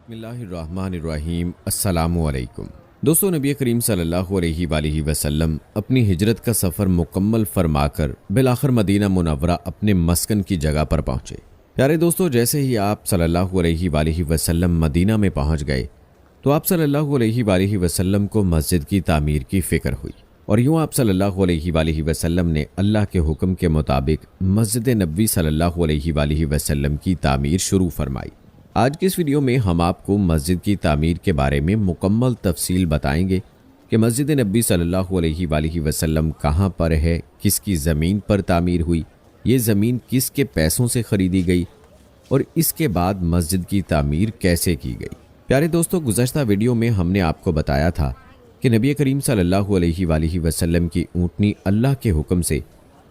बिस्मिल्लाहिर्रहमानिर्रहीम। अस्सलामु अलैकुम दोस्तों, नबी करीम सल्लल्लाहु अलैहि वालैहि वसल्लम अपनी हिजरत का सफ़र मुकम्मल फरमाकर बिलाखिर मदीना मुनव्वरा अपने मस्कन की जगह पर पहुँचे। प्यारे दोस्तों, जैसे ही आप सल्लल्लाहु अलैहि वालैहि वसल्लम मदीना में पहुँच गए तो आप सल्लल्लाहु अलैहि वालैहि वसल्लम को मस्जिद की तामीर की फ़िक्र हुई और यूँ आप सल्लल्लाहु अलैहि वालैहि वसल्लम ने अल्लाह के हुक्म के मुताबिक मस्जिद नबवी सल्लल्लाहु अलैहि वालैहि वसल्लम की तामीर शुरू फरमाई। आज की इस वीडियो में हम आपको मस्जिद की तामीर के बारे में मुकम्मल तफसील बताएंगे कि मस्जिद नबवी सल्लल्लाहु अलैहि वालैहि वसल्लम कहाँ पर है, किसकी ज़मीन पर तामीर हुई, ये ज़मीन किसके पैसों से ख़रीदी गई और इसके बाद मस्जिद की तामीर कैसे की गई। प्यारे दोस्तों, गुज़श्ता वीडियो में हमने आपको बताया था कि नबी करीम सल्लल्लाहु अलैहि वालैहि वसल्लम की ऊँटनी अल्लाह के हुक्म से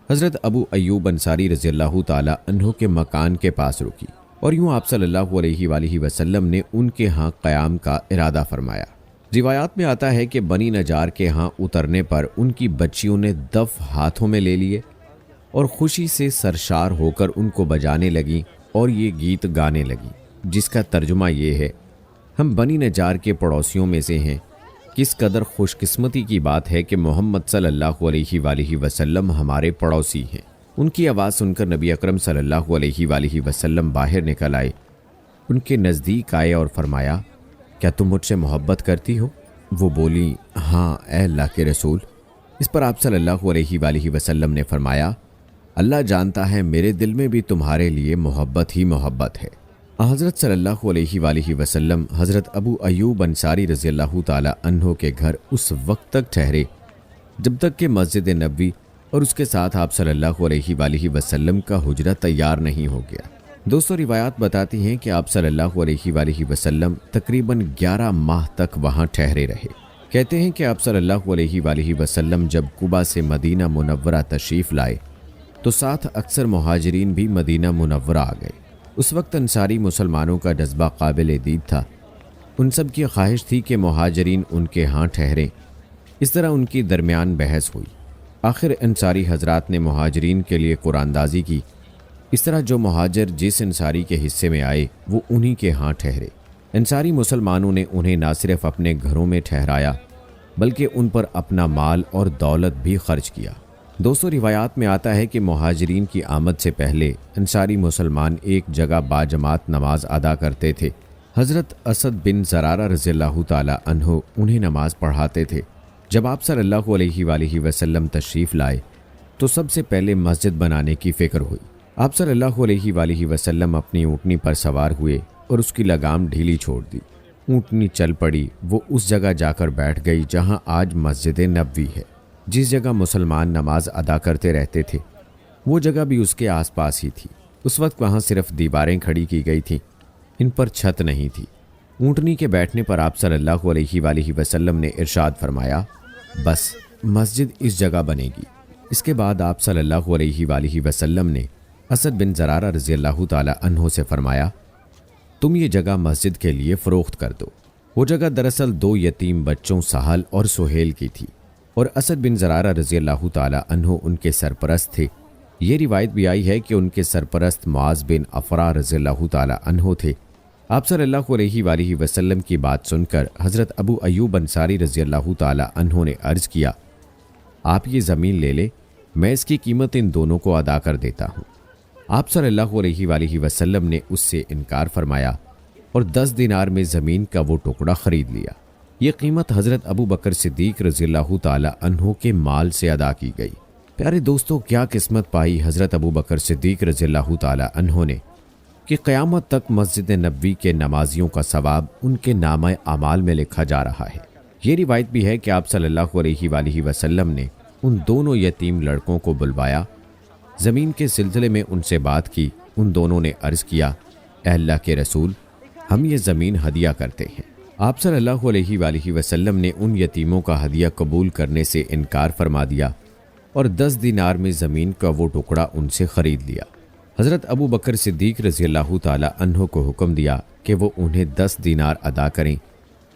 हज़रत अबू अय्यूब अंसारी रज़ियल्लाहु ताला अन्हु के मकान के पास रुकी और यूँ आप सल्लल्लाहु अलैहि वालैहि वसल्लम ने उनके यहाँ क़याम का इरादा फरमाया। रिवायात में आता है कि बनी नजार के यहाँ उतरने पर उनकी बच्चियों ने दफ हाथों में ले लिए और खुशी से सरशार होकर उनको बजाने लगी और ये गीत गाने लगी, जिसका तर्जुमा ये है, हम बनी नजार के पड़ोसियों में से हैं। किस कदर खुशकिस्मती की बात है कि मोहम्मद सल्लल्लाहु अलैहि वालैहि वसल्लम हमारे पड़ोसी हैं। उनकी आवाज़ सुनकर नबी अकरम सल्लल्लाहु अलैहि वालैहि वसल्लम बाहर निकल आए, उनके नज़दीक आए और फरमाया, क्या तुम मुझसे मोहब्बत करती हो? वो बोली, हाँ ए अल्लाह के रसूल। इस पर आप सल्लल्लाहु अलैहि वालैहि वसल्लम ने फरमाया, अल्लाह जानता है मेरे दिल में भी तुम्हारे लिए मोहब्बत ही मोहब्बत है। हज़रत सल्लल्लाहु अलैहि वालैहि वसल्लम हज़रत अबू अय्यूब अंसारी रज़ियल्लाहु ताला अन्हु के घर उस वक्त तक ठहरे जब तक कि मस्जिद नबवी और उसके साथ आप सल्लल्लाहु अलैहि वालैहि वसल्लम का हुजरा तैयार नहीं हो गया। दोस्तों, रिवायात बताती हैं कि आप सल्लल्लाहु अलैहि वालैहि वसल्लम तकरीबन 11 माह तक वहाँ ठहरे रहे। कहते हैं कि आप सल्लल्लाहु अलैहि वालैहि वसल्लम जब कुबा से मदीना मुनव्वरा तशरीफ़ लाए तो साथ अक्सर मुहाजिरीन भी मदीना मुनव्वरा आ गए। उस वक्त अंसारी मुसलमानों का जज्बा काबिल दीद था। उन सब की ख्वाहिश थी कि मुहाजिरीन उनके यहाँ ठहरें। इस तरह उनकी दरमियान बहस हुई। आखिर अंसारी हजरात ने मुहाजिरीन के लिए कुरानदाजी की। इस तरह जो मुहाजिर जिस अंसारी के हिस्से में आए वो उन्हीं के यहाँ ठहरे। अंसारी मुसलमानों ने उन्हें ना सिर्फ अपने घरों में ठहराया बल्कि उन पर अपना माल और दौलत भी खर्च किया। दोस्तों, रिवायात में आता है कि मुहाजिरीन की आमद से पहले अंसारी मुसलमान एक जगह बाजमात नमाज अदा करते थे। हज़रत असद बिन ज़रारा रज़ियल्लाहु ताला अन्हु उन्हें नमाज पढ़ाते थे। जब आप सल्लल्लाहु अलैहि वालैहि वसल्लम तशरीफ़ लाए तो सबसे पहले मस्जिद बनाने की फ़िक्र हुई। आप सल्लल्लाहु अलैहि वालैहि वसल्लम अपनी ऊँटनी पर सवार हुए और उसकी लगाम ढीली छोड़ दी। ऊँटनी चल पड़ी। वो उस जगह जाकर बैठ गई जहाँ आज मस्जिद नबवी है। जिस जगह मुसलमान नमाज अदा करते रहते थे वो जगह भी उसके आसपास ही थी। उस वक्त वहाँ सिर्फ दीवारें खड़ी की गई थीं, इन पर छत नहीं थी। ऊँटनी के बैठने पर आप सल्लल्लाहु अलैहि वालैहि वसल्लम ने इरशाद फरमाया, बस मस्जिद इस जगह बनेगी। इसके बाद आप सल्लल्लाहु अलैहि वालैहि वसल्लम ने असद बिन ज़रारा रज़ियल्लाहु ताला अन्हु से फरमाया, तुम ये जगह मस्जिद के लिए फ़रोख्त कर दो। वो जगह दरअसल 2 यतीम बच्चों सहल और सुहेल की थी और असद बिन ज़रारा रज़ियल्लाहु ताला अन्हु उनके सरपरस्त थे। ये रिवायत भी आई है कि उनके सरपरस्त मुआज़ बिन अफ़रा रज़ियल्लाहु ताला अन्हु थे। आप सल्लल्लाहु अलैहि वालैहि वसल्लम की बात सुनकर हज़रत अबू अय्यूब अंसारी रज़ियल्लाहु ताला अन्हु ने अर्ज़ किया, आप ये ज़मीन ले ले, मैं इसकी कीमत इन दोनों को अदा कर देता हूँ। आप सल्लल्लाहु अलैहि वालैहि वसल्लम ने उससे इनकार फरमाया और 10 दिनार में ज़मीन का वो टुकड़ा ख़रीद लिया। ये कीमत हज़रत अबू बकर सिद्दीक़ रज़ियल्लाहु ताला अन्हु के माल से अदा की गई। प्यारे दोस्तों, क्या किस्मत पाई हज़रत अबू बकर सिद्दीक़ रज़ियल्लाहु ताला अन्हु ने कि क़यामत तक मस्जिद नबवी के नमाजियों का सवाब उनके नामा अमाल में लिखा जा रहा है। ये रिवायत भी है कि आप सल्लल्लाहु अलैहि वालैहि वसल्लम ने उन दोनों यतीम लड़कों को बुलवाया, ज़मीन के सिलसिले में उनसे बात की। उन दोनों ने अर्ज़ किया, ए अल्लाह के रसूल, हम ये ज़मीन हदिया करते हैं। आप सल्लल्लाहु अलैहि वालैहि वसल्लम ने उन यतीमों का हदिया कबूल करने से इनकार फरमा दिया और 10 दिनार में ज़मीन का वो टुकड़ा उनसे ख़रीद लिया। हज़रत अबू बकर सिद्दीक़ रज़ियल्लाहु ताला अन्हु को हुक्म दिया कि वो उन्हें 10 दिनार अदा करें।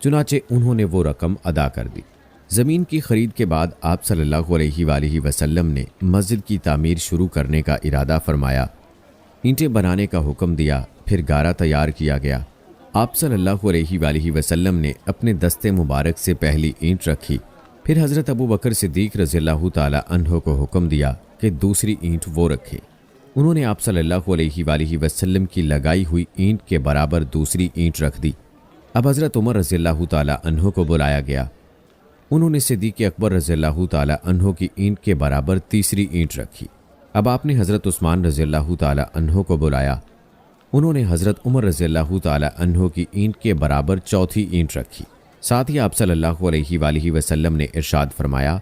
चुनाचे उन्होंने वो रकम अदा कर दी। ज़मीन की ख़रीद के बाद आप सल्लल्लाहु अलैहि वालैहि वसल्लम ने मस्जिद की तामीर शुरू करने का इरादा फरमाया। ईंटें बनाने का हुक्म दिया, फिर गारा तैयार किया गया। آپ صلی اللہ علیہ وآلہ وسلم نے اپنے دستے مبارک سے پہلی اینٹ رکھی، پھر حضرت ابو بکر صدیق رضی اللہ تعالی عنہ کو حکم دیا کہ دوسری اینٹ وہ رکھے۔ انہوں نے آپ صلی اللہ علیہ وآلہ وسلم کی لگائی ہوئی اینٹ کے برابر دوسری اینٹ رکھ دی۔ اب حضرت عمر رضی اللہ تعالی عنہ کو بلایا گیا۔ انہوں نے صدیق اکبر رضی اللہ تعالی عنہ کی اینٹ کے برابر تیسری اینٹ رکھی۔ اب آپ نے حضرت عثمان رضی اللہ تعالی عنہ کو بلایا۔ انہوں نے حضرت عمر رضی اللہ تعالی عنہ کی اینٹ کے برابر چوتھی اینٹ رکھی۔ ساتھ ہی آپ صلی اللہ علیہ وآلہ وسلم نے ارشاد فرمایا،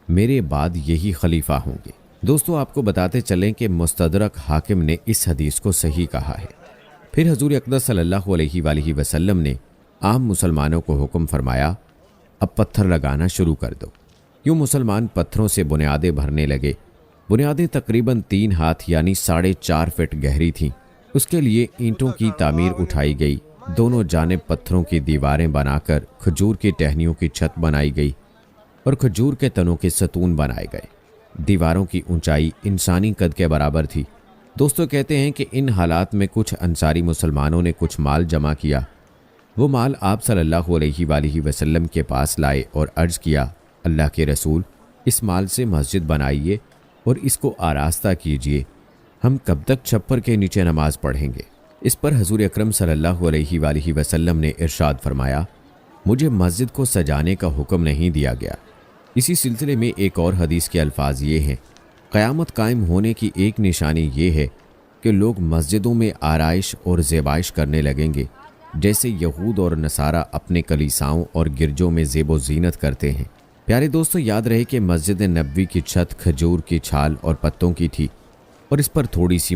میرے بعد یہی خلیفہ ہوں گے۔ دوستو، آپ کو بتاتے چلیں کہ مستدرک حاکم نے اس حدیث کو صحیح کہا ہے۔ پھر حضور اقدس صلی اللہ علیہ وآلہ وسلم نے عام مسلمانوں کو حکم فرمایا، اب پتھر لگانا شروع کر دو۔ یوں مسلمان پتھروں سے بنیادیں بھرنے لگے۔ بنیادیں تقریباً 3 ہاتھ یعنی 4.5 فٹ گہری تھیں۔ اس کے لیے اینٹوں کی تعمیر اٹھائی گئی، دونوں جانب پتھروں کی دیواریں بنا کر کھجور کی ٹہنیوں کی چھت بنائی گئی اور کھجور کے تنوں کے ستون بنائے گئے۔ دیواروں کی اونچائی انسانی قد کے برابر تھی۔ دوستو، کہتے ہیں کہ ان حالات میں کچھ انصاری مسلمانوں نے کچھ مال جمع کیا۔ وہ مال آپ صلی اللہ علیہ وآلہ وسلم کے پاس لائے اور عرض کیا، اللہ کے رسول، اس مال سے مسجد بنائیے اور اس کو آراستہ کیجیے، ہم کب تک چھپر کے نیچے نماز پڑھیں گے؟ اس پر حضور اکرم صلی اللہ علیہ وآلہ وسلم نے ارشاد فرمایا، مجھے مسجد کو سجانے کا حکم نہیں دیا گیا۔ اسی سلسلے میں ایک اور حدیث کے الفاظ یہ ہیں، قیامت قائم ہونے کی ایک نشانی یہ ہے کہ لوگ مسجدوں میں آرائش اور زیبائش کرنے لگیں گے، جیسے یہود اور نصارہ اپنے کلیساؤں اور گرجوں میں زیب و زینت کرتے ہیں۔ پیارے دوستو، یاد رہے کہ مسجد نبوی کی چھت کھجور کی چھال اور پتوں کی تھی اور اس پر تھوڑی سی